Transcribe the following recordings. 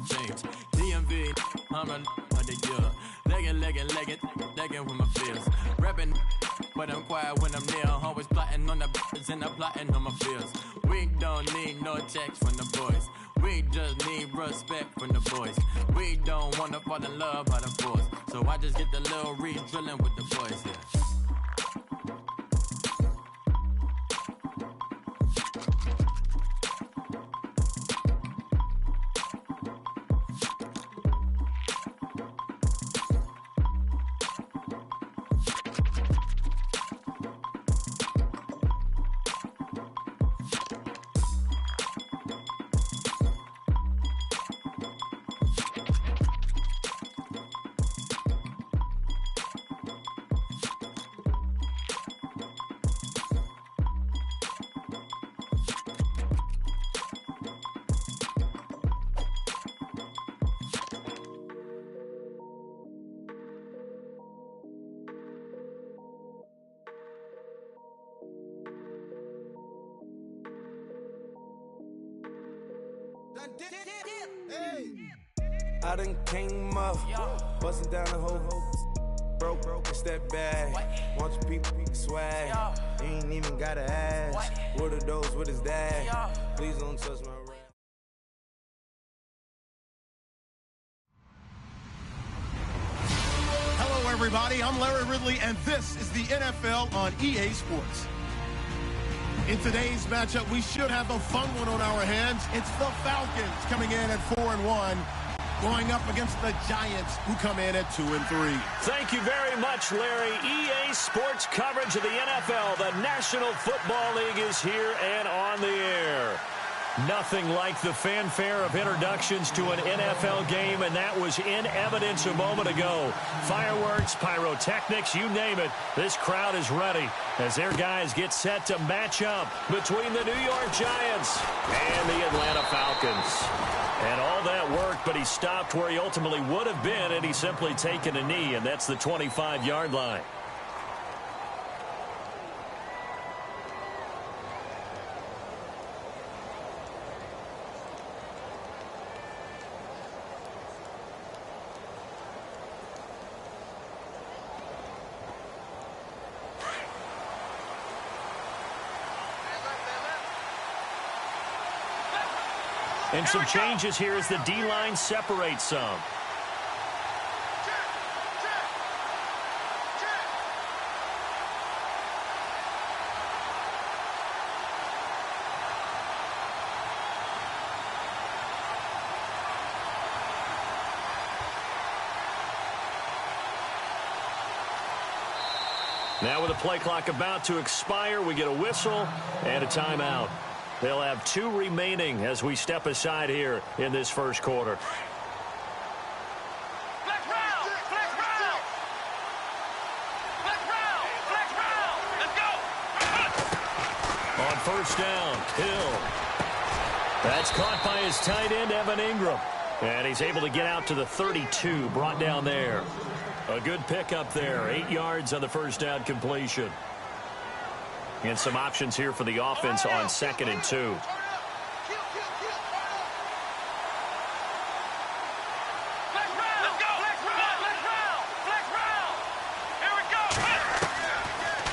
James, DMV, I'm a year. Legging with my fears. Rapping, but I'm quiet when I'm near. Always plotting on the bitches and I'm plotting on my fears. We don't need no checks from the boys. We just need respect from the boys. We don't wanna fall in love by the force. So I just get the little re-drilling with the boys, yeah. I done came up, bustin' down the whole broke, it's that bag. Want your people swag, you ain't even gotta ask. What are those, what is that? Please don't touch my rap. Hello everybody, I'm Larry Ridley and this is the NFL on EA Sports. In today's matchup, we should have a fun one on our hands. It's the Falcons coming in at 4-1. Going up against the Giants, who come in at 2-3. Thank you very much, Larry. EA Sports coverage of the NFL. The National Football League is here and on the air. Nothing like the fanfare of introductions to an NFL game, and that was in evidence a moment ago. Fireworks, pyrotechnics, you name it. This crowd is ready as their guys get set to match up between the New York Giants and the Atlanta Falcons. And all that worked, but he stopped where he ultimately would have been, and he's simply taken a knee, and that's the 25-yard line. And some changes here as the D-line separates some. Now with the play clock about to expire, we get a whistle and a timeout. They'll have 2 remaining as we step aside here in this first quarter. Flex round! Flex round! Flex round! Flex round! Let's go! On first down, Hill. That's caught by his tight end, Evan Ingram. And he's able to get out to the 32, brought down there. A good pickup there, 8 yards on the first down completion. And some options here for the offense on 2nd and 2.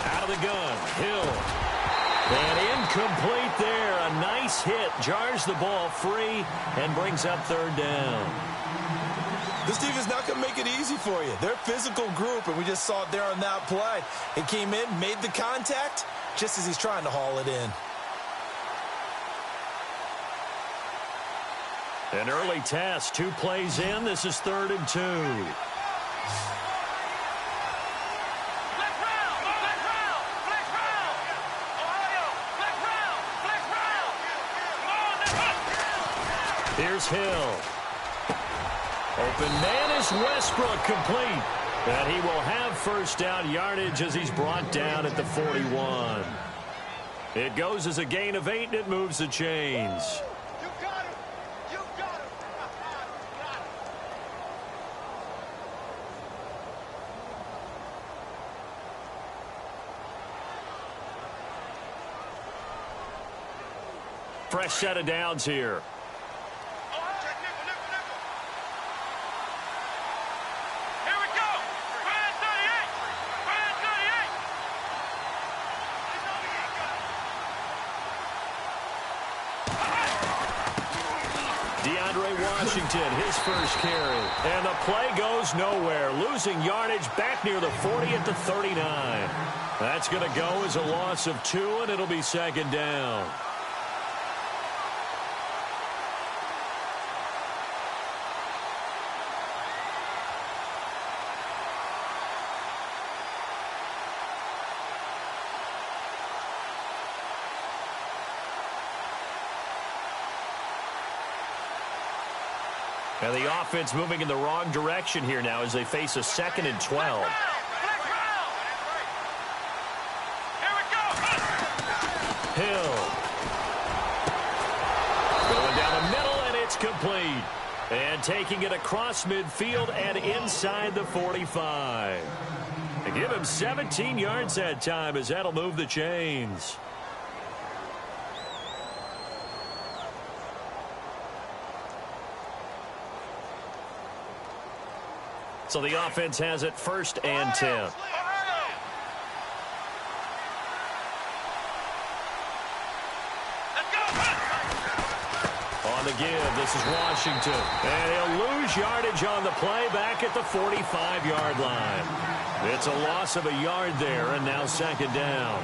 Out of the gun, Hill. And incomplete there. A nice hit. Jars the ball free and brings up 3rd down. This team is not going to make it easy for you. They're a physical group, and we just saw it there on that play. It came in, made the contact, just as he's trying to haul it in. An early test, 2 plays in. This is 3rd and 2. Here's Hill. Open man is Westbrook, complete. And he will have first down yardage as he's brought down at the 41. It goes as a gain of 8, and it moves the chains. You got him! You got him! You got him! Fresh set of downs here. Washington, his first carry. And the play goes nowhere, losing yardage back near the 40 at the 39. That's going to go as a loss of 2, and it'll be second down. And the offense moving in the wrong direction here now as they face a 2nd and 12. Hill. Going down the middle, and it's complete. And taking it across midfield and inside the 45. They give him 17 yards that time as that'll move the chains. So the offense has it 1st and 10. On the give, this is Washington. And he'll lose yardage on the play back at the 45-yard line. It's a loss of a yard there, and now second down.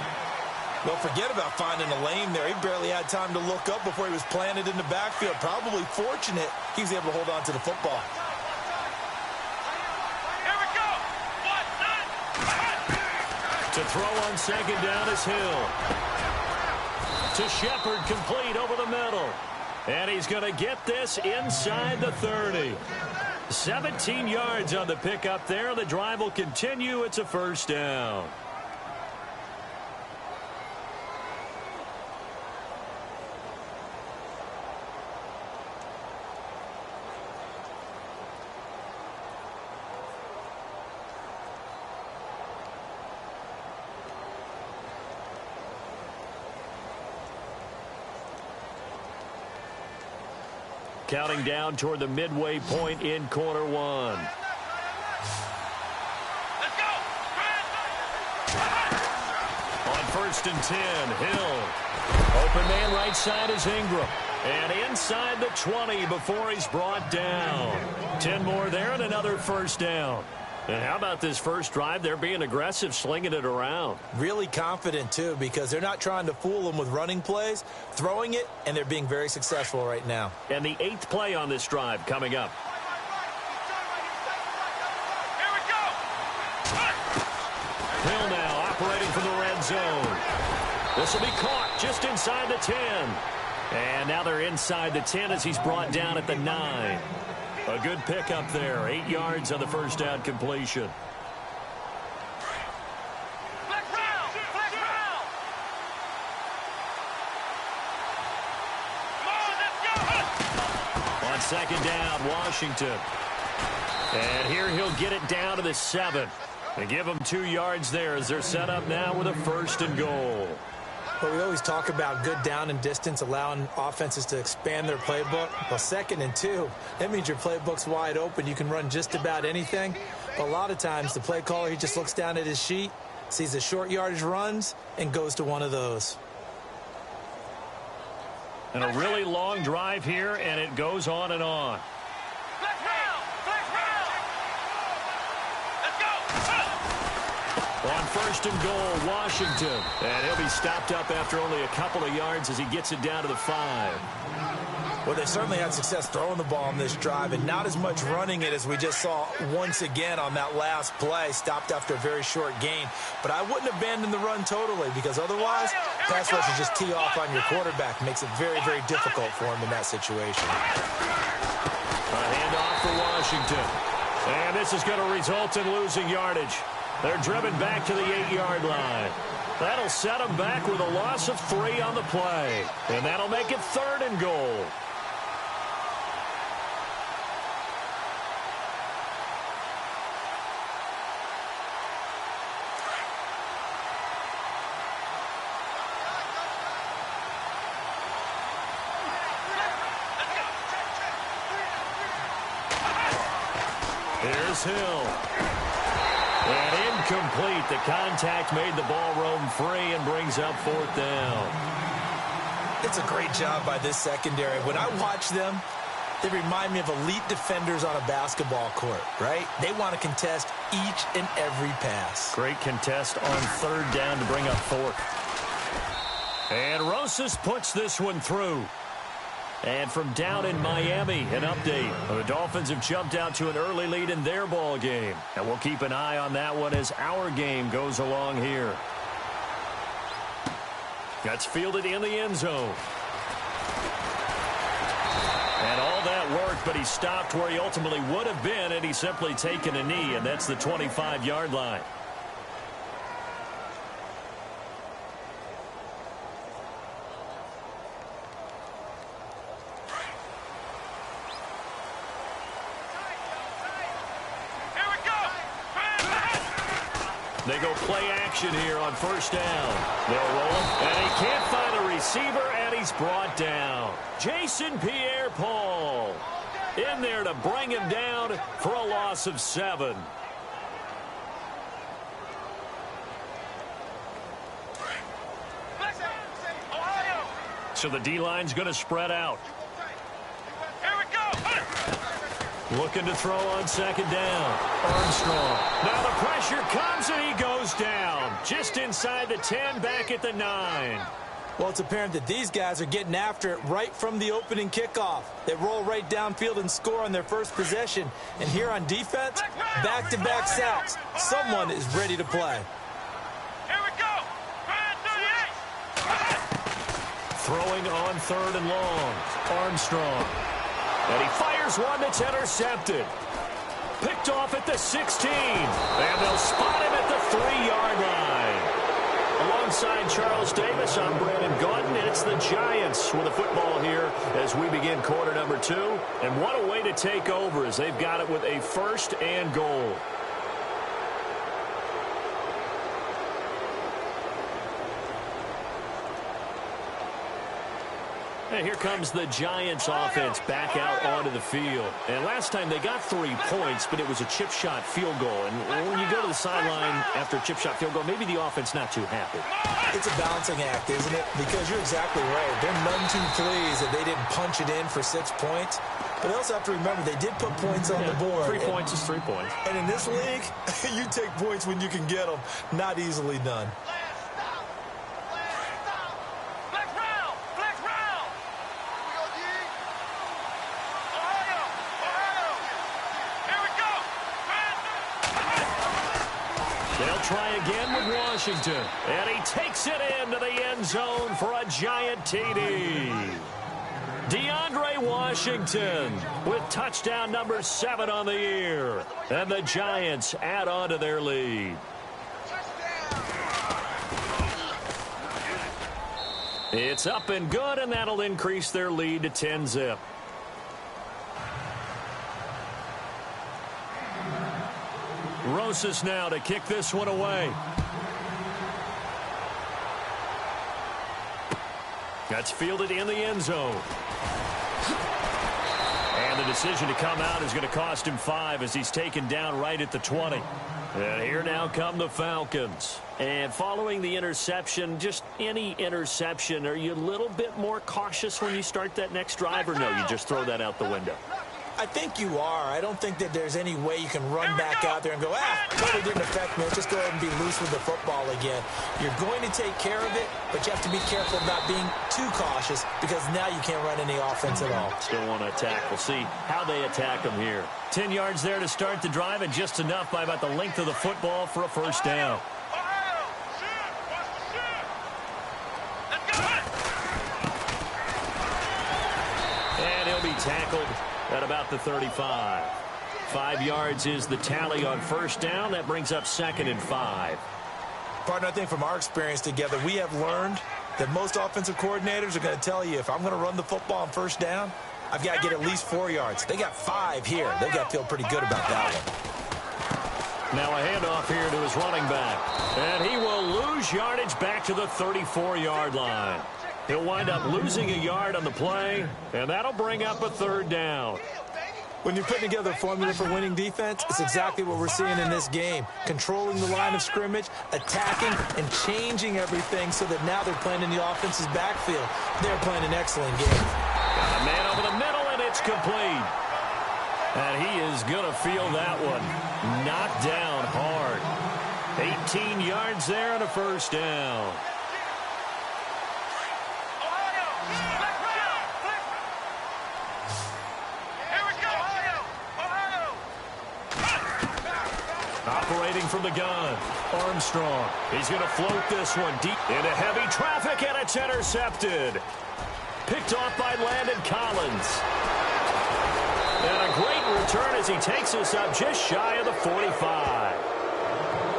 Well, forget about finding a lane there. He barely had time to look up before he was planted in the backfield. Probably fortunate he was able to hold on to the football. To throw on second down is Hill. To Shepard, complete over the middle. And he's going to get this inside the 30. 17 yards on the pickup there. The drive will continue. It's a first down. Counting down toward the midway point in quarter one. Let's go! On 1st and 10, Hill. Open man right side is Ingram. And inside the 20 before he's brought down. 10 more there and another first down. And how about this first drive? They're being aggressive, slinging it around. Really confident, too, because they're not trying to fool them with running plays, throwing it, and they're being very successful right now. And the 8th play on this drive coming up. Here we go! Hill now operating from the red zone. This will be caught just inside the 10. And now they're inside the 10 as he's brought down at the 9. A good pickup there. 8 yards on the first down completion. Flex round! Flex round! Come on, let's go! On second down, Washington. And here he'll get it down to the 7. They give him 2 yards there as they're set up now with a 1st and goal. But we always talk about good down and distance, allowing offenses to expand their playbook. Well, 2nd and 2, that means your playbook's wide open. You can run just about anything. But a lot of times, the play caller, he just looks down at his sheet, sees the short yardage runs, and goes to one of those. And a really long drive here, and it goes on and on. Flex round! Flex round! Let's go! On 1st and goal, Washington. And he'll be stopped up after only a couple of yards as he gets it down to the 5. Well, they certainly had success throwing the ball on this drive and not as much running it as we just saw once again on that last play, stopped after a very short gain. But I wouldn't abandon the run totally because otherwise, pass rush will just tee off on your quarterback. Makes it very, very difficult for him in that situation. A handoff for Washington. And this is going to result in losing yardage. They're driven back to the 8-yard line. That'll set them back with a loss of 3 on the play. And that'll make it 3rd and goal. Here's Hill. And incomplete. The contact made the ball roam free and brings up 4th down. It's a great job by this secondary. When I watch them, They remind me of elite defenders on a basketball court, right? They want to contest each and every pass. Great contest on third down to bring up fourth. And Rosas puts this one through. And from down in Miami, an update. The Dolphins have jumped out to an early lead in their ball game. And we'll keep an eye on that one as our game goes along here. That's fielded in the end zone. And all that worked, but he stopped where he ultimately would have been had he simply taken a knee, and that's the 25-yard line. They go play action here on first down. They'll roll him, and he can't find a receiver, and he's brought down. Jason Pierre-Paul in there to bring him down for a loss of 7. So the D-line's going to spread out. Looking to throw on second down. Armstrong. Now the pressure comes and he goes down. Just inside the 10, back at the 9. Well, it's apparent that these guys are getting after it right from the opening kickoff. They roll right downfield and score on their first possession. And here on defense, back-to-back sacks. Someone is ready to play. Here we go. Throwing on third and long. Armstrong. And he fires one that's intercepted. Picked off at the 16. And they'll spot him at the 3-yard line. Alongside Charles Davis, I'm Brandon Gaudin. It's the Giants with the football here as we begin quarter number 2. And what a way to take over as they've got it with a first and goal. And here comes the Giants offense back out onto the field. And last time they got 3 points, but it was a chip shot field goal. And when you go to the sideline after a chip shot field goal, maybe the offense not too happy. It's a balancing act, isn't it? Because you're exactly right. They're none too pleased that they didn't punch it in for 6 points. But they also have to remember they did put points on the board. 3 points is 3 points. And in this league, you take points when you can get them. Not easily done. Try again with Washington. And he takes it into the end zone for a giant TD. DeAndre Washington with touchdown number 7 on the year. And the Giants add on to their lead. It's up and good, and that'll increase their lead to 10-zip. Rosas now to kick this one away. That's fielded in the end zone. And the decision to come out is going to cost him 5 as he's taken down right at the 20. And here now come the Falcons. And following the interception, just any interception, are you a little bit more cautious when you start that next drive, or no, you just throw that out the window? I think you are. I don't think that there's any way you can run back out there and go, totally didn't affect me. Let's just go ahead and be loose with the football again. You're going to take care of it, but you have to be careful about being too cautious because now you can't run any offense at all. Still want to attack. We'll see how they attack them here. 10 yards there to start the drive, and just enough by about the length of the football for a first down. And he'll be tackled at about the 35. 5 yards is the tally on first down. That brings up 2nd and 5. Partner, I think from our experience together, we have learned that most offensive coordinators are going to tell you, if I'm going to run the football on first down, I've got to get at least 4 yards. They got 5 here. They've got to feel pretty good about that one. Now a handoff here to his running back. And he will lose yardage back to the 34-yard line. He'll wind up losing a yard on the play, and that'll bring up a 3rd down. When you're putting together a formula for winning defense, it's exactly what we're seeing in this game. Controlling the line of scrimmage, attacking, and changing everything so that now they're playing in the offense's backfield. They're playing an excellent game. Got a man over the middle, and it's complete. And he is going to feel that one. Knocked down hard. 18 yards there and a first down. Operating from the gun, Armstrong. He's going to float this one deep into heavy traffic, and it's intercepted. Picked off by Landon Collins. And a great return as he takes us up just shy of the 45.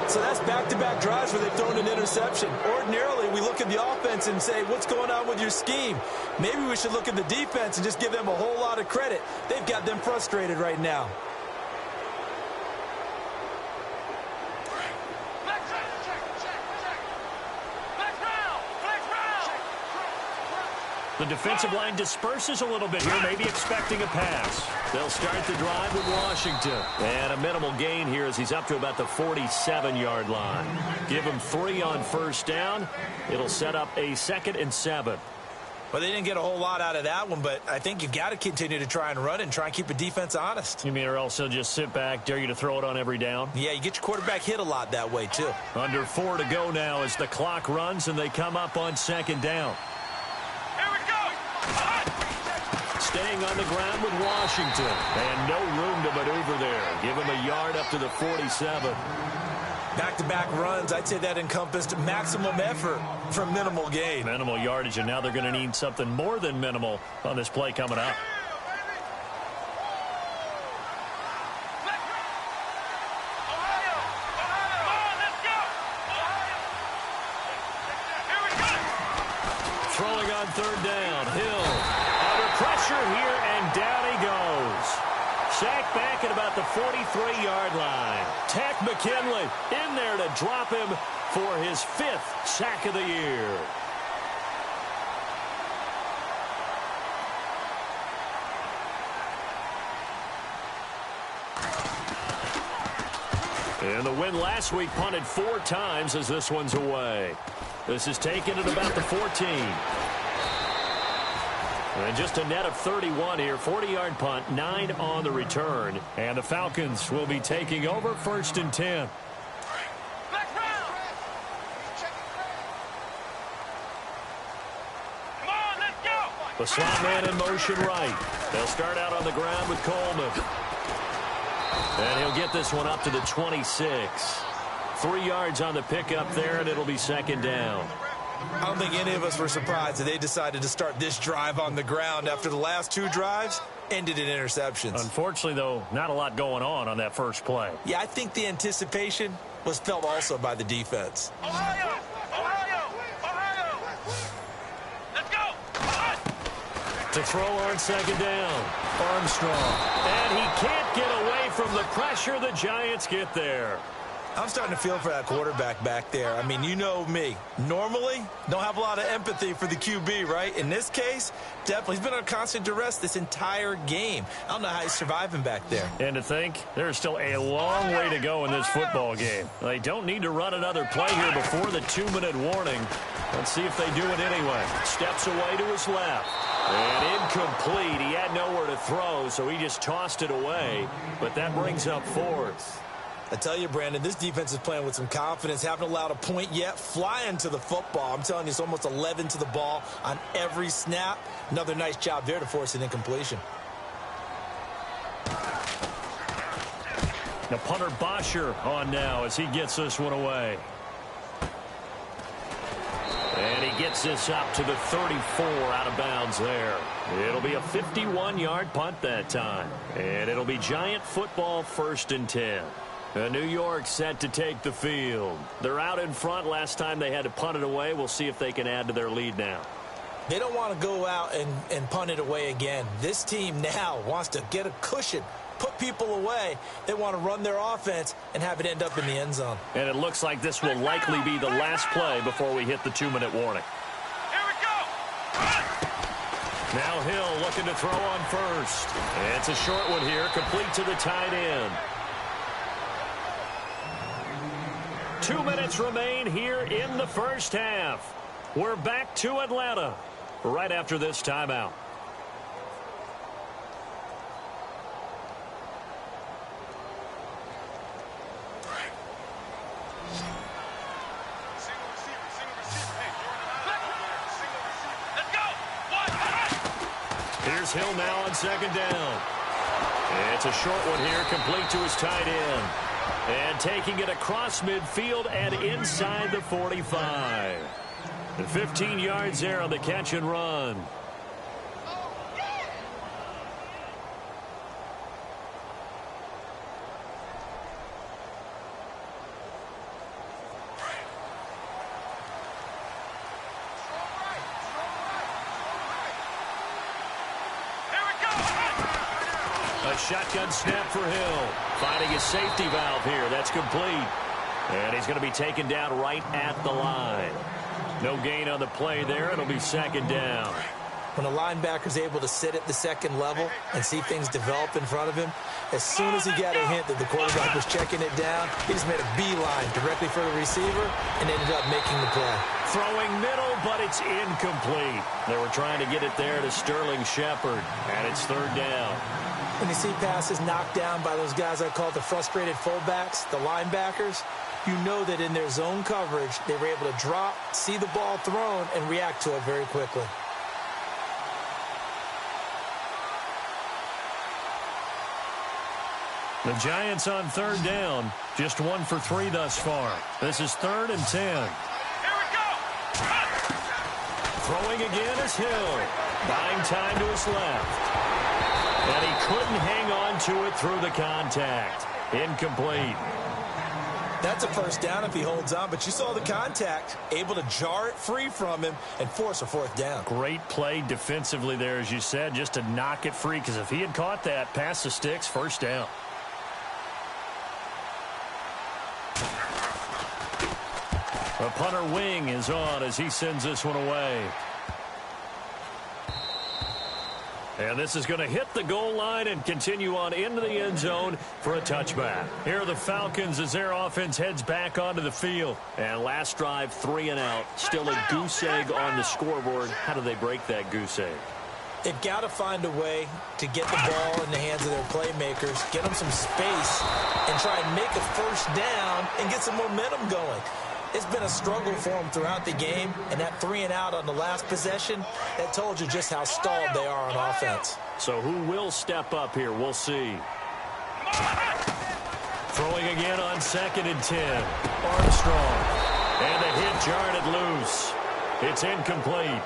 So that's back-to-back drives where they've thrown an interception. Ordinarily, we look at the offense and say, what's going on with your scheme? Maybe we should look at the defense and just give them a whole lot of credit. They've got them frustrated right now. The defensive line disperses a little bit here, maybe expecting a pass. They'll start the drive with Washington. And a minimal gain here as he's up to about the 47-yard line. Give him 3 on first down. It'll set up a 2nd and 7. Well, they didn't get a whole lot out of that one, but I think you've got to continue to try and run and try and keep the defense honest. You mean or else they'll just sit back, dare you to throw it on every down? Yeah, you get your quarterback hit a lot that way, too. Under 4 to go now as the clock runs and they come up on 2nd down. Staying on the ground with Washington. And no room to maneuver there. Give him a yard up to the 47. Back-to-back runs, I'd say that encompassed maximum effort for minimal gain. Minimal yardage, and now they're going to need something more than minimal on this play coming up. Throwing on 3rd down. Hill. Pressure here, and down he goes. Sacked back at about the 43-yard line. Tack McKinley in there to drop him for his 5th sack of the year. And the win last week punted 4 times as this one's away. This is taken at about the 14. And just a net of 31 here. 40-yard punt, 9 on the return. And the Falcons will be taking over 1st and 10. The slot man in motion right. They'll start out on the ground with Coleman. And he'll get this one up to the 26. 3 yards on the pickup there, and it'll be 2nd down. I don't think any of us were surprised that they decided to start this drive on the ground after the last 2 drives ended in interceptions. Unfortunately, though, not a lot going on that first play. Yeah, I think the anticipation was felt also by the defense. Ohio! Let's go! To throw on 2nd down. Armstrong. And he can't get away from the pressure. The Giants get there. I'm starting to feel for that quarterback back there. I mean, you know me. Normally, don't have a lot of empathy for the QB, right? In this case, definitely. He's been on constant duress this entire game. I don't know how he's surviving back there. And to think, there's still a long way to go in this football game. They don't need to run another play here before the 2-minute warning. Let's see if they do it anyway. Steps away to his left. And incomplete. He had nowhere to throw, so he just tossed it away. But that brings up 4th. I tell you, Brandon, this defense is playing with some confidence. Haven't allowed a point yet. Flying to the football. I'm telling you, it's almost 11 to the ball on every snap. Another nice job there to force an incompletion. The punter Bosher on now as he gets this one away. And he gets this up to the 34 out of bounds there. It'll be a 51-yard punt that time. And it'll be Giant football 1st and 10. New York set to take the field. They're out in front. Last time they had to punt it away. We'll see if they can add to their lead now. They don't want to go out and punt it away again. This team now wants to get a cushion, put people away. They want to run their offense and have it end up in the end zone. And it looks like this will likely be the last play before we hit the 2-minute warning. Here we go! Now Hill looking to throw on 1st. It's a short one here, complete to the tight end. 2 minutes remain here in the first half. We're back to Atlanta right after this timeout. Here's Hill now on second down. It's a short one here, complete to his tight end. And taking it across midfield and inside the 45. And 15 yards there on the catch and run. A shotgun snap for Hill. Finding his safety valve here. That's complete. And he's going to be taken down right at the line. No gain on the play there. It'll be second down. When a linebacker's able to sit at the second level and see things develop in front of him, as soon as he got a hint that the quarterback was checking it down, he just made a beeline directly for the receiver and ended up making the play. Throwing middle, but it's incomplete. They were trying to get it there to Sterling Shepard, and it's third down. When you see passes knocked down by those guys I call the frustrated fullbacks, the linebackers, you know that in their zone coverage, they were able to drop, see the ball thrown, and react to it very quickly. The Giants on third down, just 1 for 3 thus far. This is 3rd and 10. Here we go. Throwing again is Hill. Buying time to his left. And he couldn't hang on to it through the contact. Incomplete. That's a first down if he holds on, but you saw the contact, able to jar it free from him and force a fourth down. Great play defensively there, as you said, just to knock it free, because if he had caught that, past the sticks, first down. The punter wing is on as he sends this one away. And this is going to hit the goal line and continue on into the end zone for a touchback. Here are the Falcons as their offense heads back onto the field. And last drive, 3 and out. Still a goose egg on the scoreboard. How do they break that goose egg? They've got to find a way to get the ball in the hands of their playmakers, get them some space, and try and make a first down and get some momentum going. It's been a struggle for them throughout the game, and that 3 and out on the last possession, that told you just how stalled they are on offense. So who will step up here? We'll see. Throwing again on 2nd and 10. Armstrong. And a hit jarred it loose. It's incomplete.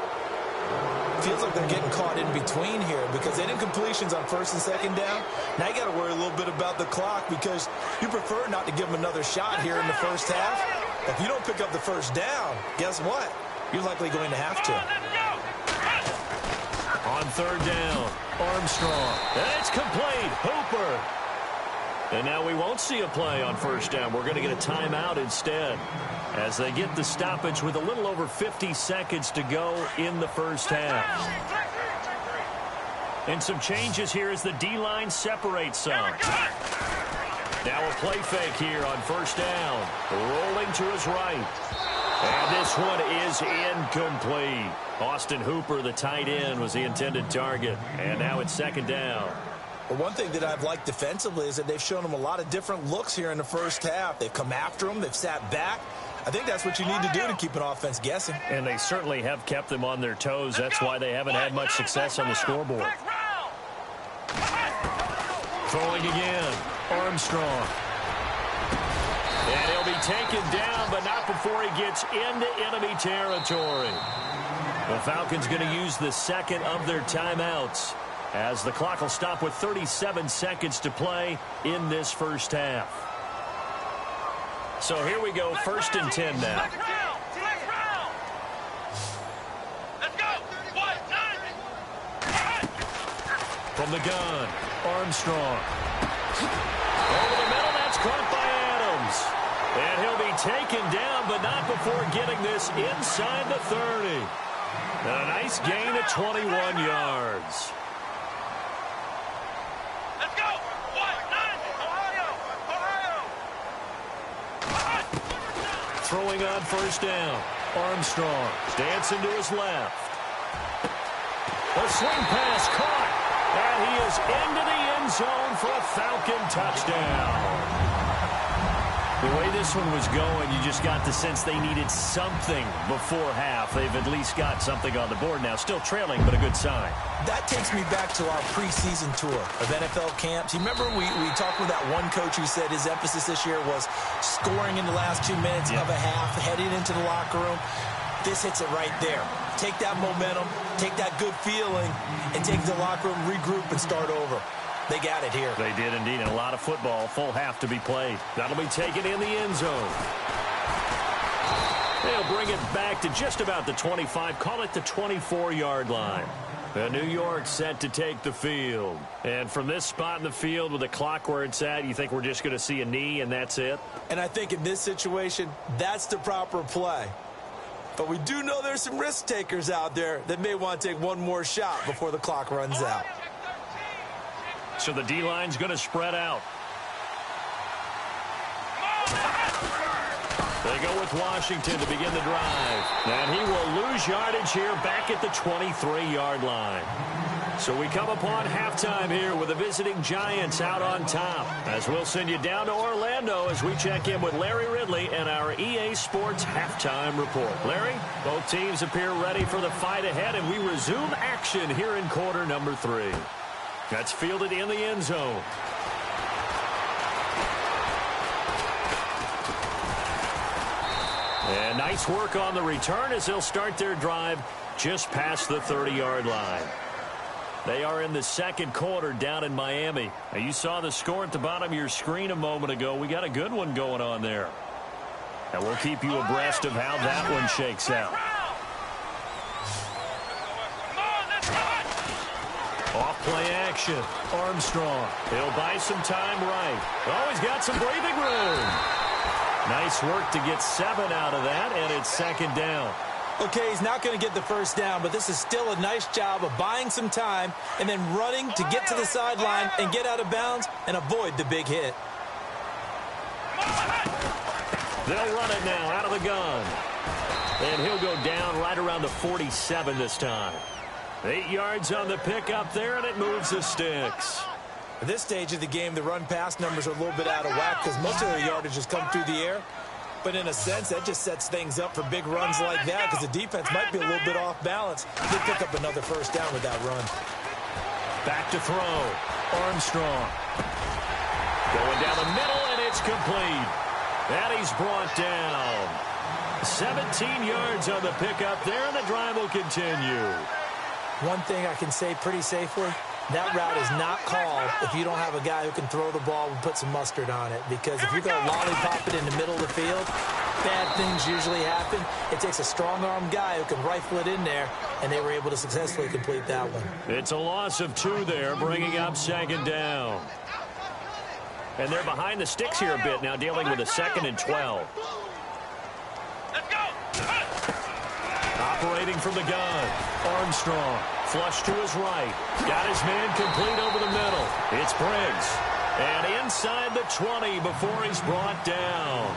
Feels like they're getting caught in between here because they did completions on 1st and 2nd down. Now you got to worry a little bit about the clock because you prefer not to give them another shot here in the first half. If you don't pick up the first down, guess what? You're likely going to have to. On 3rd down, Armstrong. And it's complete. Hooper. And now we won't see a play on 1st down. We're going to get a timeout instead as they get the stoppage with a little over 50 seconds to go in the first half. And some changes here as the D-line separates some. Now a play fake here on 1st down. Rolling to his right. And this one is incomplete. Austin Hooper, the tight end, was the intended target. And now it's 2nd down. Well, one thing that I've liked defensively is that they've shown them a lot of different looks here in the first half. They've come after them. They've sat back. I think that's what you need to do to keep an offense guessing. And they certainly have kept them on their toes. That's why they haven't had much success on the scoreboard. Throwing again. Armstrong. And he'll be taken down, but not before he gets into enemy territory. The Falcons going to use the 2nd of their timeouts as the clock will stop with 37 seconds to play in this first half. So here we go, 1st and 10 now. From the gun, Armstrong. Over the middle, that's caught by Adams. And he'll be taken down, but not before getting this inside the 30. And a nice gain of 21 yards. Let's go! Throwing on 1st down. Armstrong dancing to his left. A swing pass caught. And he is into the end zone for a Falcon touchdown. The way this one was going, you just got the sense they needed something before half. They've at least got something on the board now. Still trailing, but a good sign. That takes me back to our preseason tour of NFL camps. You remember we talked with that one coach who said his emphasis this year was scoring in the last 2 minutes of a half, heading into the locker room. This hits it right there. Take that momentum, take that good feeling, and take the locker room, regroup, and start over. They got it here. They did indeed, and a lot of football, full half to be played. That'll be taken in the end zone. They'll bring it back to just about the 25, call it the 24-yard line. The New York set to take the field. And from this spot in the field with the clock where it's at, you think we're just going to see a knee and that's it? And I think in this situation, that's the proper play. But we do know there's some risk takers out there that may want to take one more shot before the clock runs out. So the D-line's going to spread out. They go with Washington to begin the drive. And he will lose yardage here back at the 23-yard line. So we come upon halftime here with the visiting Giants out on top. As we'll send you down to Orlando as we check in with Larry Ridley and our EA Sports halftime report. Larry, both teams appear ready for the fight ahead, and we resume action here in quarter number 3. That's fielded in the end zone. And nice work on the return as they'll start their drive just past the 30-yard line. They are in the second quarter down in Miami. Now, you saw the score at the bottom of your screen a moment ago. We got a good one going on there. And we'll keep you abreast of how that one shakes out. Off play action. Armstrong. He'll buy some time right. Oh, he's got some breathing room. Nice work to get 7 out of that, and it's second down. Okay, he's not going to get the first down, but this is still a nice job of buying some time and then running to get to the sideline and get out of bounds and avoid the big hit. They'll run it now out of the gun. And he'll go down right around the 47 this time. 8 yards on the pickup there, and it moves the sticks. At this stage of the game, the run-pass numbers are a little bit out of whack because most of their yardage has come through the air. But in a sense, that just sets things up for big runs like that because the defense might be a little bit off balance. They pick up another first down with that run. Back to throw. Armstrong. Going down the middle, and it's complete. And he's brought down. 17 yards on the pickup there, and the drive will continue. One thing I can say pretty safely, that route is not called if you don't have a guy who can throw the ball and put some mustard on it. Because if you're going to lollipop it in the middle of the field, bad things usually happen. It takes a strong-arm guy who can rifle it in there, and they were able to successfully complete that one. It's a loss of 2 there, bringing up second down. And they're behind the sticks here a bit now, dealing with a 2nd and 12. Let's go. Operating from the gun. Armstrong. Flush to his right. Got his man complete over the middle. It's Briggs. And inside the 20 before he's brought down.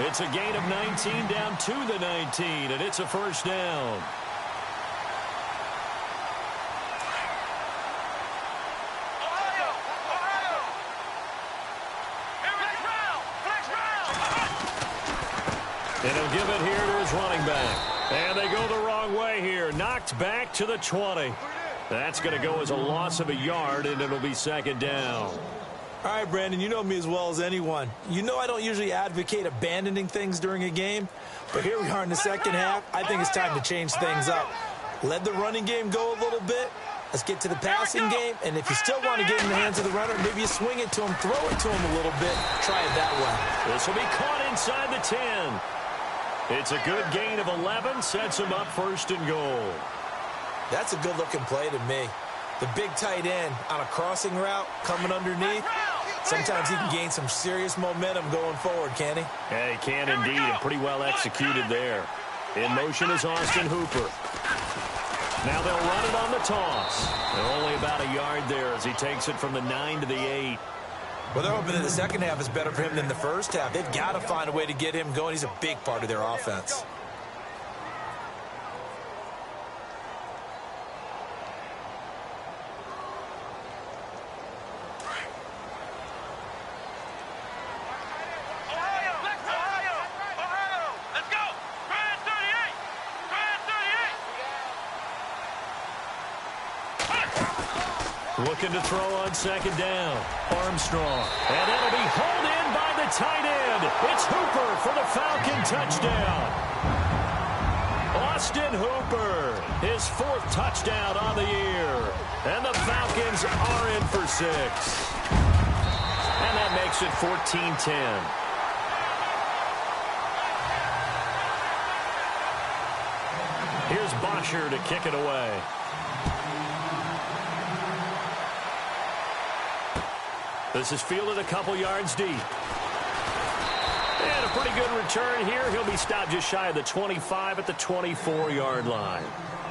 It's a gain of 19 down to the 19, and it's a first down. And he'll give it here to his running back. And they go the wrong way here. Knocked back to the 20. That's going to go as a loss of a yard, and it'll be second down. All right, Brandon, you know me as well as anyone. You know I don't usually advocate abandoning things during a game, but here we are in the second half. I think it's time to change things up. Let the running game go a little bit. Let's get to the passing game, and if you still want to get in the hands of the runner, maybe you swing it to him, throw it to him a little bit, try it that way. This will be caught inside the 10. It's a good gain of 11, sets him up first and goal. That's a good-looking play to me. The big tight end on a crossing route coming underneath. Sometimes he can gain some serious momentum going forward, can he? Yeah, he can indeed, and pretty well executed there. In motion is Austin Hooper. Now they'll run it on the toss. They're only about a yard there as he takes it from the 9 to the 8. Well, they're hoping that the second half is better for him than the first half. They've got to find a way to get him going. He's a big part of their offense. Looking to throw on second down. Armstrong. And it'll be hauled in by the tight end. It's Hooper for the Falcon touchdown. Austin Hooper, his 4th touchdown on the year. And the Falcons are in for 6. And that makes it 14-10. Here's Bosher to kick it away. This is fielded a couple yards deep. And a pretty good return here. He'll be stopped just shy of the 25 at the 24-yard line.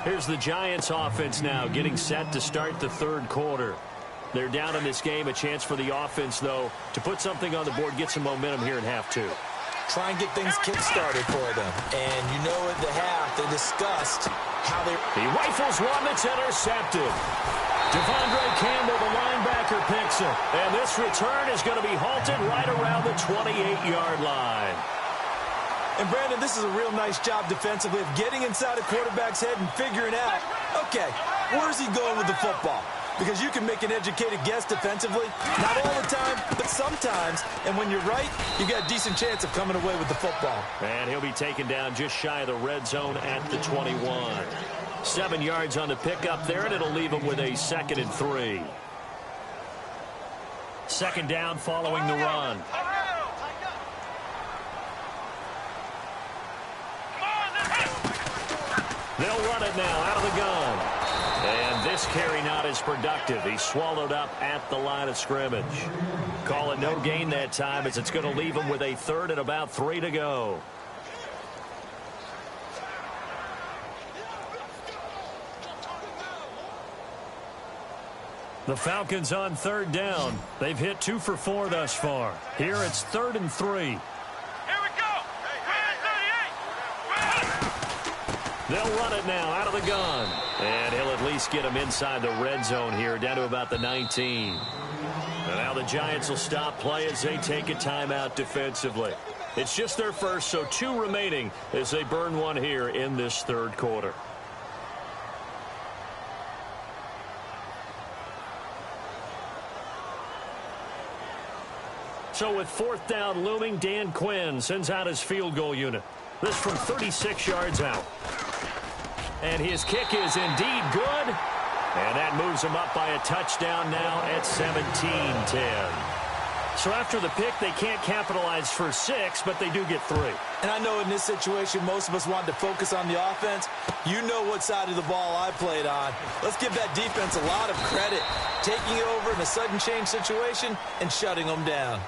Here's the Giants offense now getting set to start the 3rd quarter. They're down in this game. A chance for the offense, though, to put something on the board, get some momentum here in half 2. Try and get things kick-started for them. And you know at the half, they discussed how they... He rifles one that's intercepted. Devondre Campbell, the linebacker, picks it. And this return is going to be halted right around the 28-yard line. And, Brandon, this is a real nice job defensively of getting inside a quarterback's head and figuring out, okay, where's he going with the football? Because you can make an educated guess defensively. Not all the time, but sometimes. And when you're right, you got a decent chance of coming away with the football. And he'll be taken down just shy of the red zone at the 21. 7 yards on the pickup there, and it'll leave him with a 2nd and 3. 2nd down following the run. They'll run it now out of the gun. And this carry not as productive. He's swallowed up at the line of scrimmage. Call it no gain that time as it's going to leave him with a 3rd and about 3 to go. The Falcons on 3rd down. They've hit 2 for 4 thus far. Here it's 3rd and 3. Here we go. They'll run it now out of the gun. And he'll at least get him inside the red zone here, down to about the 19. And now the Giants will stop play as they take a timeout defensively. It's just their first, so 2 remaining as they burn one here in this 3rd quarter. So with 4th down looming, Dan Quinn sends out his field goal unit. This from 36 yards out. And his kick is indeed good. And that moves him up by a touchdown now at 17-10. So after the pick, they can't capitalize for 6, but they do get 3. And I know in this situation, most of us wanted to focus on the offense. You know what side of the ball I played on. Let's give that defense a lot of credit. Taking it over in a sudden change situation and shutting them down.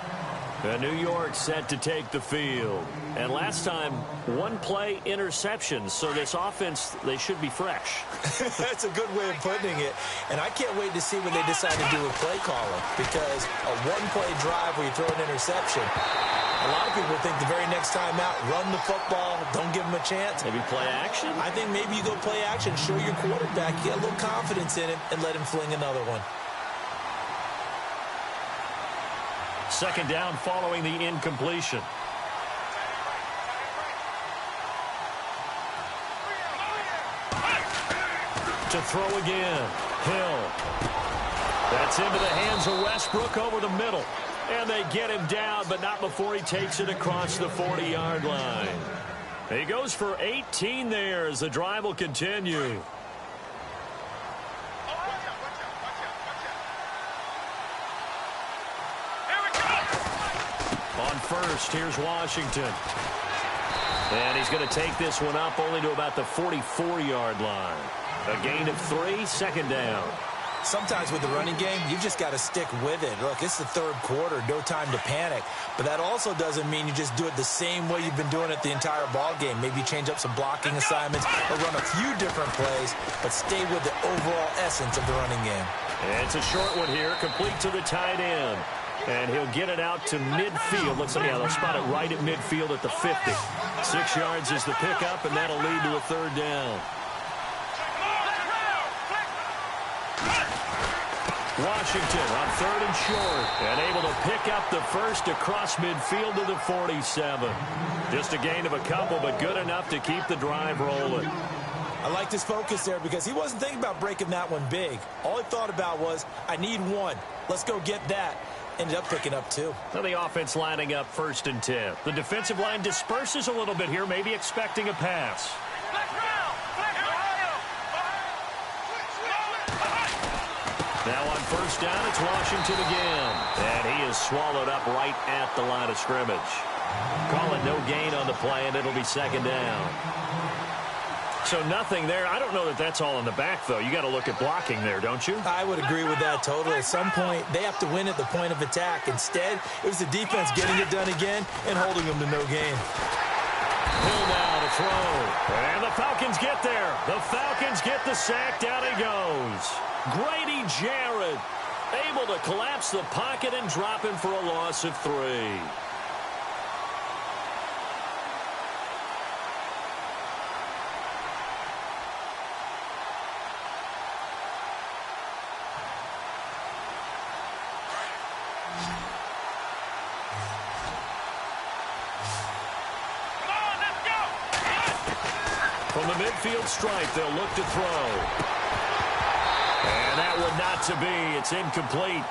New York set to take the field. And last time, 1 play interception. So this offense, they should be fresh. That's a good way of putting it. And I can't wait to see what they decide to do with play calling. Because a 1-play drive where you throw an interception, a lot of people think the very next time out, run the football, don't give them a chance. Maybe play action? I think maybe you go play action, show your quarterback, get a little confidence in him, and let him fling another one. 2nd down following the incompletion. To throw again. Hill. That's into the hands of Westbrook over the middle. And they get him down, but not before he takes it across the 40-yard line. He goes for 18 there as the drive will continue. On first, here's Washington. And he's going to take this one up only to about the 44-yard line. A gain of 3, 2nd down. Sometimes with the running game, you just got to stick with it. Look, it's the 3rd quarter, no time to panic. But that also doesn't mean you just do it the same way you've been doing it the entire ball game. Maybe change up some blocking assignments or run a few different plays, but stay with the overall essence of the running game. And it's a short one here, complete to the tight end. And he'll get it out to midfield. Looks like, yeah, they'll spot it right at midfield at the 50. 6 yards is the pickup, and that'll lead to a 3rd down. Washington on 3rd and short, and able to pick up the first across midfield to the 47. Just a gain of a couple, but good enough to keep the drive rolling. I liked his focus there because he wasn't thinking about breaking that one big. All he thought about was, I need one. Let's go get that. Ended up picking up 2. So the offense lining up 1st and 10. The defensive line disperses a little bit here, maybe expecting a pass. Now on 1st down, it's Washington again. And he is swallowed up right at the line of scrimmage. Call it no gain on the play, and it'll be 2nd down. So nothing there. I don't know that that's all in the back, though. You got to look at blocking there, don't you? I would agree with that totally. At some point, they have to win at the point of attack. Instead, it was the defense getting it done again and holding them to no gain. Hill now to throw. And the Falcons get there. The Falcons get the sack. Down he goes. Grady Jarrett able to collapse the pocket and drop him for a loss of 3. From the midfield stripe, they'll look to throw. And that one not to be. It's incomplete.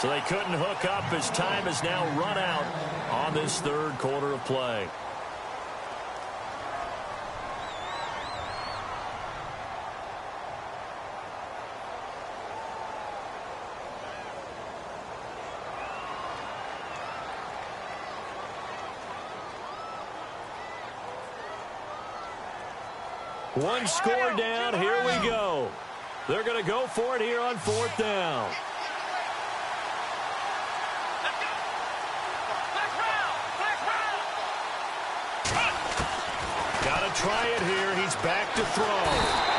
So they couldn't hook up as time has now run out on this 3rd quarter of play. One score down. Here we go. They're going to go for it here on 4th down. Got to try it here. He's back to throw.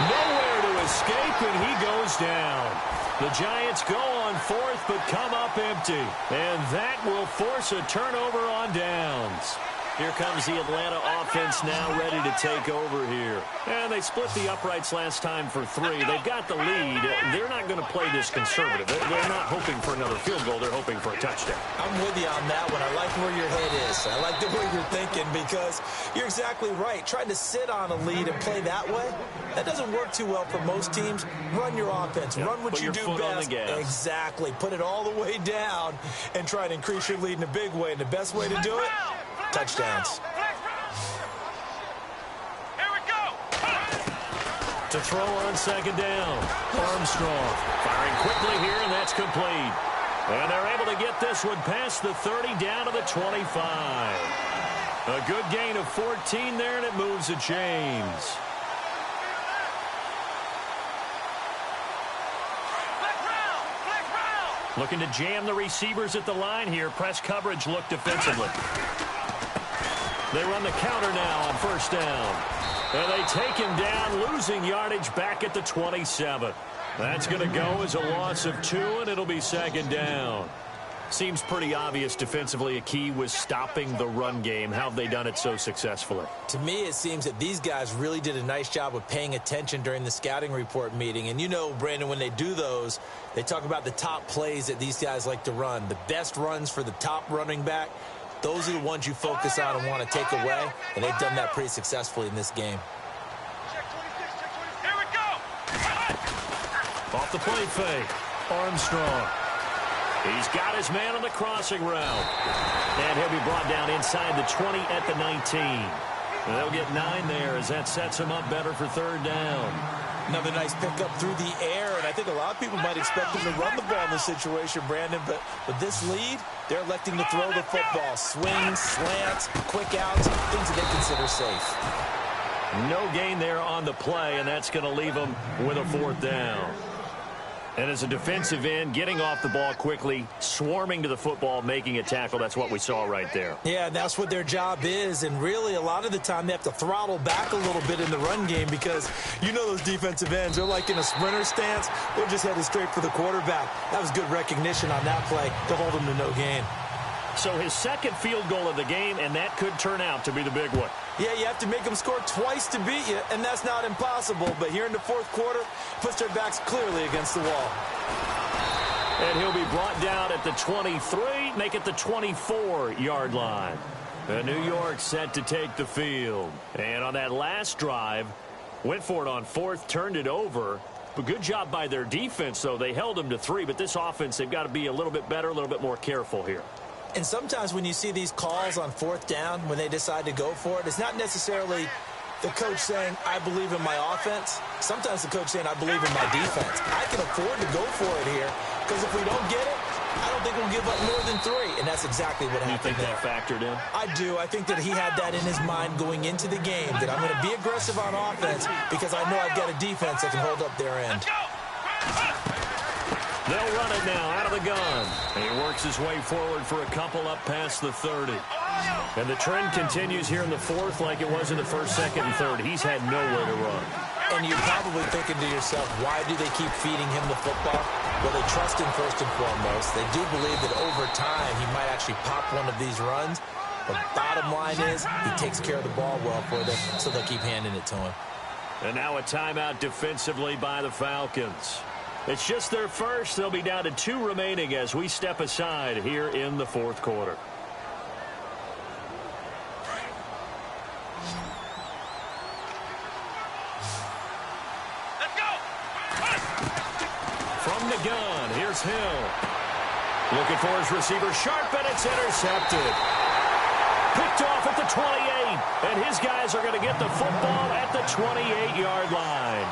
Nowhere to escape, and he goes down. The Giants go on 4th, but come up empty. And that will force a turnover on downs. Here comes the Atlanta offense now ready to take over here. And they split the uprights last time for 3. They've got the lead. They're not going to play this conservative. They're not hoping for another field goal. They're hoping for a touchdown. I'm with you on that one. I like where your head is. I like the way you're thinking because you're exactly right. Trying to sit on a lead and play that way, that doesn't work too well for most teams. Run your offense. Yep. Run what you do best. Exactly. Put it all the way down and try to increase your lead in a big way. And the best way to do it, touchdowns. Here we go. To throw on 2nd down. Armstrong firing quickly here, and that's complete. And they're able to get this one past the 30 down to the 25. A good gain of 14 there, and it moves the chains. Looking to jam the receivers at the line here. Press coverage look defensively. They run the counter now on 1st down. And they take him down, losing yardage back at the 27. That's going to go as a loss of 2, and it'll be 2nd down. Seems pretty obvious defensively a key was stopping the run game. How have they done it so successfully? To me, it seems that these guys really did a nice job of paying attention during the scouting report meeting. And you know, Brandon, when they do those, they talk about the top plays that these guys like to run. The best runs for the top running back, those are the ones you focus on and want to take away. And they've done that pretty successfully in this game. Here we go. Off the play fake. Armstrong. He's got his man on the crossing route. And he'll be brought down inside the 20 at the 19. And they'll get 9 there as that sets him up better for 3rd down. Another nice pickup through the air, and I think a lot of people might expect him to run the ball in this situation, Brandon, but with this lead, they're electing to throw the football. Swings, slants, quick outs, things that they consider safe. No gain there on the play, and that's going to leave them with a 4th down. And as a defensive end, getting off the ball quickly, swarming to the football, making a tackle, that's what we saw right there. Yeah, that's what their job is, and really a lot of the time they have to throttle back a little bit in the run game because you know those defensive ends, they're like in a sprinter stance. They're just headed straight for the quarterback. That was good recognition on that play to hold them to no gain. So his 2nd field goal of the game, and that could turn out to be the big one. Yeah, you have to make them score twice to beat you, and that's not impossible. But here in the 4th quarter, puts their backs clearly against the wall. And he'll be brought down at the 23, make it the 24-yard line. And New York set to take the field. And on that last drive, Went for it on fourth, turned it over. But good job by their defense, though. They held them to 3, but this offense, they've got to be a little bit better, a little bit more careful here. And sometimes when you see these calls on fourth down, when they decide to go for it, it's not necessarily the coach saying, I believe in my offense. Sometimes the coach saying, I believe in my defense. I can afford to go for it here because if we don't get it, I don't think we'll give up more than 3, and that's exactly what happened. You think that factored in? I do. I think that he had that in his mind going into the game, that I'm going to be aggressive on offense because I know I've got a defense that can hold up their end. They'll run it now out of the gun. And he works his way forward for a couple up past the 30. And the trend continues here in the fourth like it was in the first, second, and third. He's had nowhere to run. And you're probably thinking to yourself, why do they keep feeding him the football? Well, they trust him first and foremost. They do believe that over time he might actually pop one of these runs. But bottom line is he takes care of the ball well for them, so they'll keep handing it to him. And now a timeout defensively by the Falcons. It's just their first. They'll be down to 2 remaining as we step aside here in the fourth quarter. From the gun, here's Hill. Looking for his receiver, sharp, and it's intercepted. Picked off at the 28, and his guys are going to get the football at the 28-yard line.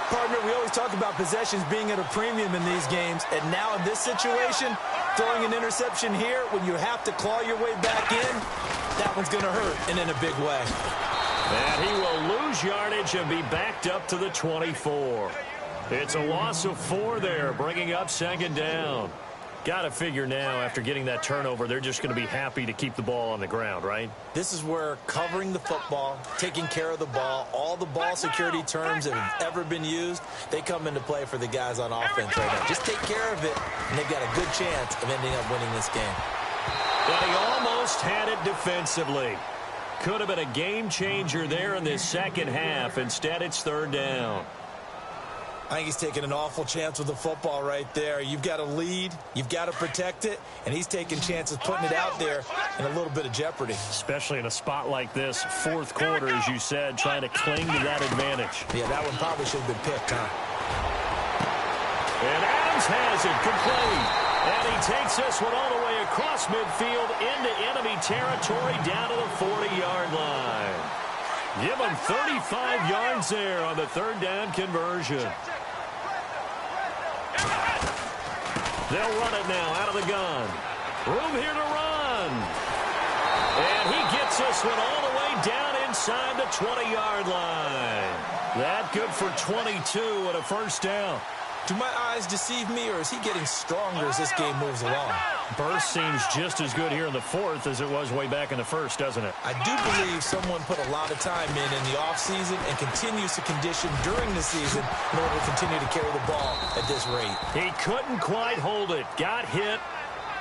Partner, we always talk about possessions being at a premium in these games, and now in this situation, throwing an interception here when you have to claw your way back in, that one's going to hurt, and in a big way. And he will lose yardage and be backed up to the 24. It's a loss of 4 there, bringing up second down. Got to figure now, after getting that turnover, they're just going to be happy to keep the ball on the ground, right? This is where covering the football, taking care of the ball, all the ball security terms that have ever been used, they come into play for the guys on offense right now. Just take care of it, and they've got a good chance of ending up winning this game. But he almost had it defensively. Could have been a game changer there in this second half. Instead, it's third down. I think he's taking an awful chance with the football right there. You've got to lead, you've got to protect it, and he's taking chances putting it out there in a little bit of jeopardy. Especially in a spot like this, fourth quarter, as you said, trying to cling to that advantage. Yeah, that one probably should have been picked, huh? And Adams has it complete. And he takes this one all the way across midfield into enemy territory down to the 40-yard line. Give him 35 yards there on the third down conversion. They'll run it now out of the gun. Room here to run. And he gets this one all the way down inside the 20-yard line. That good for 22 and a first down. Do my eyes deceive me, or is he getting stronger as this game moves along? Burst seems just as good here in the fourth as it was way back in the first, doesn't it? I do believe someone put a lot of time in the offseason and continues to condition during the season in order to continue to carry the ball at this rate. He couldn't quite hold it. Got hit.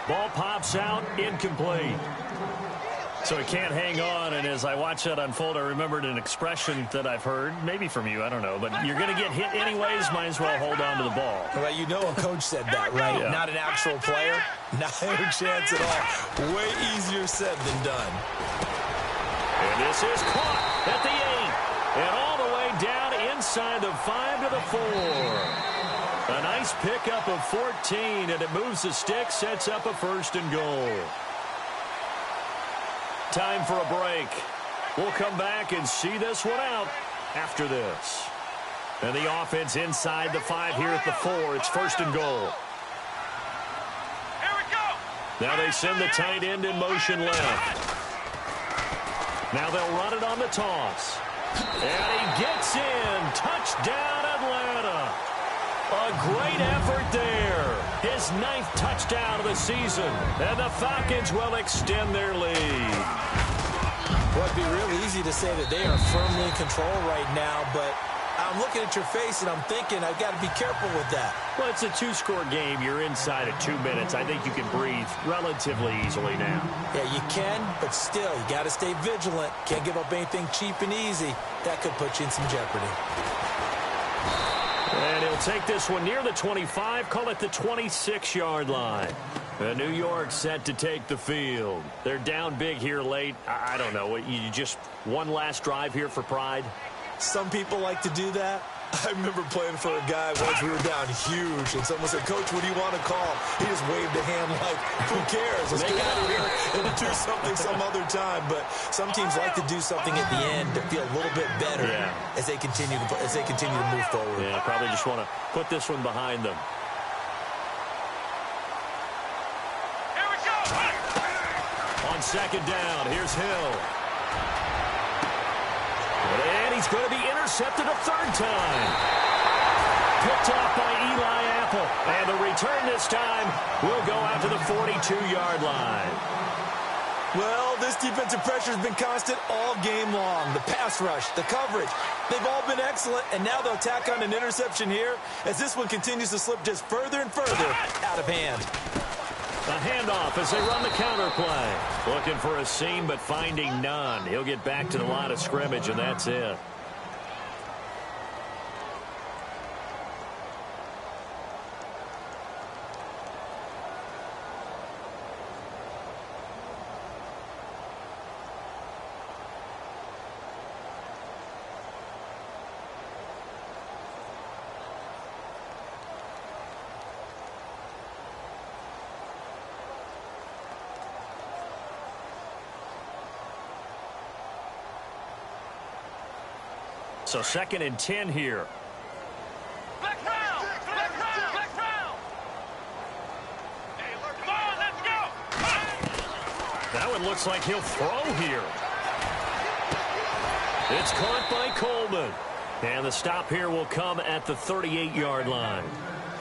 Ball pops out. Incomplete. So he can't hang on, and as I watch that unfold, I remembered an expression that I've heard, maybe from you, I don't know, but you're going to get hit anyways, might as well hold on to the ball. Well, you know a coach said that, right? Yeah. Not an actual player. Not a chance at all. Way easier said than done. And this is caught at the 8, and all the way down inside the 5 to the 4. A nice pickup of 14, and it moves the stick, sets up a first and goal. Time for a break. We'll come back and see this one out after this. And the offense inside the 5 here at the 4. It's first and goal. Here we go. Now they send the tight end in motion left. Now they'll run it on the toss. And he gets in. Touchdown, Atlanta. A great effort there. His 9th touchdown of the season. And the Falcons will extend their lead. Well, it'd be real easy to say that they are firmly in control right now, but I'm looking at your face and I'm thinking I've got to be careful with that. Well, it's a 2-score game. You're inside of 2 minutes. I think you can breathe relatively easily now. Yeah, you can, but still, you got to stay vigilant. Can't give up anything cheap and easy. That could put you in some jeopardy. And he'll take this one near the 25, call it the 26-yard line. New York set to take the field. They're down big here late. I don't know. You just one last drive here for pride? Some people like to do that. I remember playing for a guy once. We were down huge, and someone said, "Coach, what do you want to call?" He just waved a hand like, "Who cares? Let's get out of here and do something some other time." But some teams like to do something at the end to feel a little bit better as they continue to move forward. Yeah, probably just want to put this one behind them. Here we go. On second down, here's Hill. And he's going to be intercepted a third time. Picked off by Eli Apple. And the return this time will go out to the 42-yard line. Well, this defensive pressure has been constant all game long. The pass rush, the coverage, they've all been excellent. And now they'll tack on an interception here as this one continues to slip just further and further out of hand. A handoff as they run the counter play. Looking for a seam, but finding none. He'll get back to the line of scrimmage, and that's it. So 2nd and 10 here. Black round. Hey, come on, let's go. That one looks like he'll throw here. It's caught by Coleman. And the stop here will come at the 38-yard line.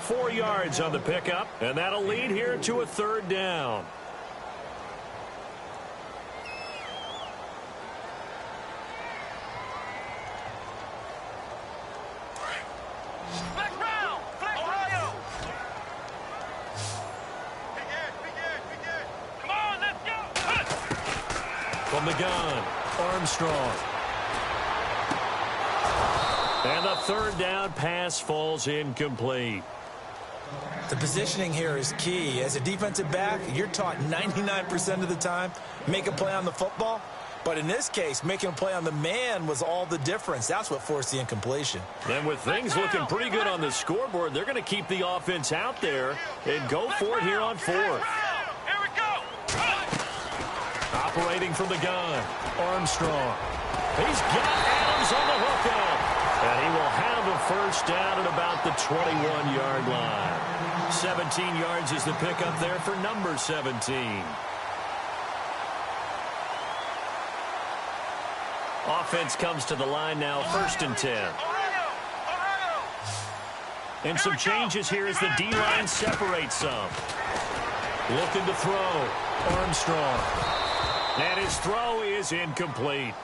4 yards on the pickup, and that'll lead here to a third down. From the gun, Armstrong. And the third down pass falls incomplete. The positioning here is key. As a defensive back, you're taught 99% of the time, make a play on the football. But in this case, making a play on the man was all the difference. That's what forced the incompletion. And with things looking pretty good on the scoreboard, they're going to keep the offense out there and go for it here on 4th. Operating from the gun, Armstrong. He's got Adams on the hookup. And he will have a first down at about the 21-yard line. 17 yards is the pickup there for number 17. Offense comes to the line now, 1st and 10. And some changes here as the D-line separates some. Looking to throw, Armstrong. And his throw is incomplete.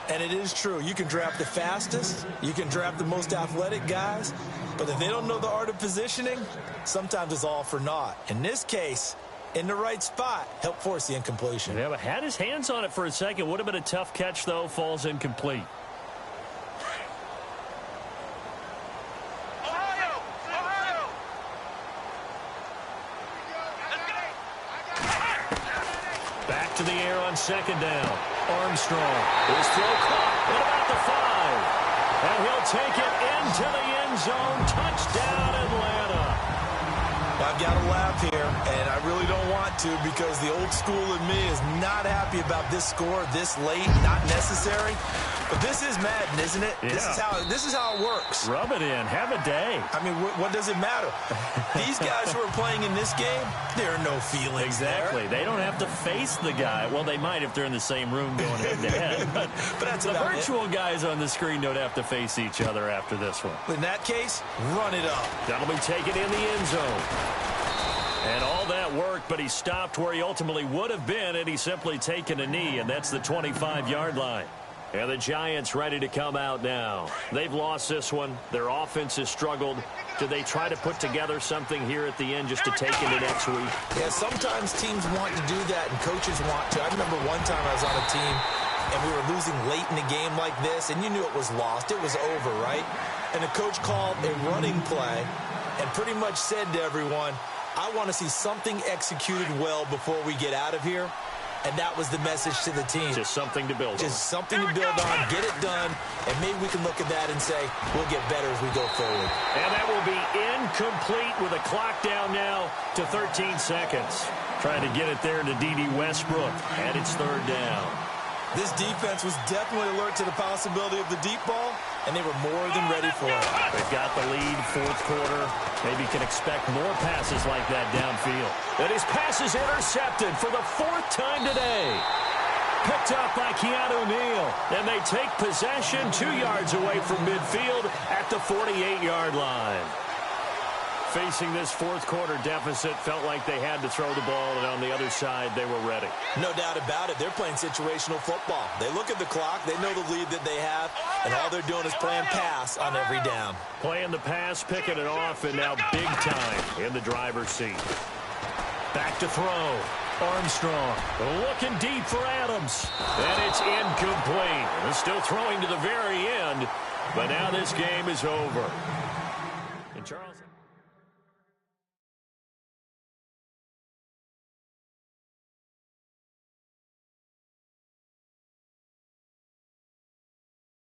And it is true. You can draft the fastest. You can draft the most athletic guys. But if they don't know the art of positioning, sometimes it's all for naught. In this case, in the right spot, helped force the incompletion. Yeah, but had his hands on it for a second. Would have been a tough catch, though. Falls incomplete. Back to the air on 2nd down. Armstrong. His throw caught at about the 5. And he'll take it into the end zone. Touchdown, Atlanta. I've got to laugh here, and I really don't want to because the old school in me is not happy about this score this late, not necessary. But this is Madden, isn't it? Yeah. This is how it works. Rub it in. Have a day. I mean, what does it matter? These guys who are playing in this game, there are no feelings. Exactly. There. They don't have to face the guy. Well, they might if they're in the same room going head-to-head. But that's the virtual guys on the screen don't have to face each other after this one. In that case, run it up. That'll be taken in the end zone. And all that worked, but he stopped where he ultimately would have been had he simply taken a knee, and that's the 25-yard line. And the Giants ready to come out now. They've lost this one. Their offense has struggled. Do they try to put together something here at the end just to take into next week? Yeah, sometimes teams want to do that, and coaches want to. I remember one time I was on a team, and we were losing late in the game like this, and you knew it was lost. It was over, right? And the coach called a running play and pretty much said to everyone, I want to see something executed well before we get out of here. and that was the message to the team. Just something to build on. Just something to build on, get it done, and maybe we can look at that and say, we'll get better as we go forward. And that will be incomplete with a clock down now to 13 seconds. Trying to get it there to D.D. Westbrook, and it's third down. This defense was definitely alert to the possibility of the deep ball, and they were more than ready for it. They've got the lead, fourth quarter. Maybe can expect more passes like that downfield. And his pass is intercepted for the fourth time today. Picked up by Keanu Neal. And they take possession 2 yards away from midfield at the 48-yard line. Facing this fourth quarter deficit, felt like they had to throw the ball, and on the other side, they were ready. No doubt about it. They're playing situational football. They look at the clock. They know the lead that they have, and all they're doing is playing pass on every down. Playing the pass, picking it off, and now big time in the driver's seat. Back to throw. Armstrong looking deep for Adams. And it's incomplete. They're still throwing to the very end, but now this game is over. And Charles...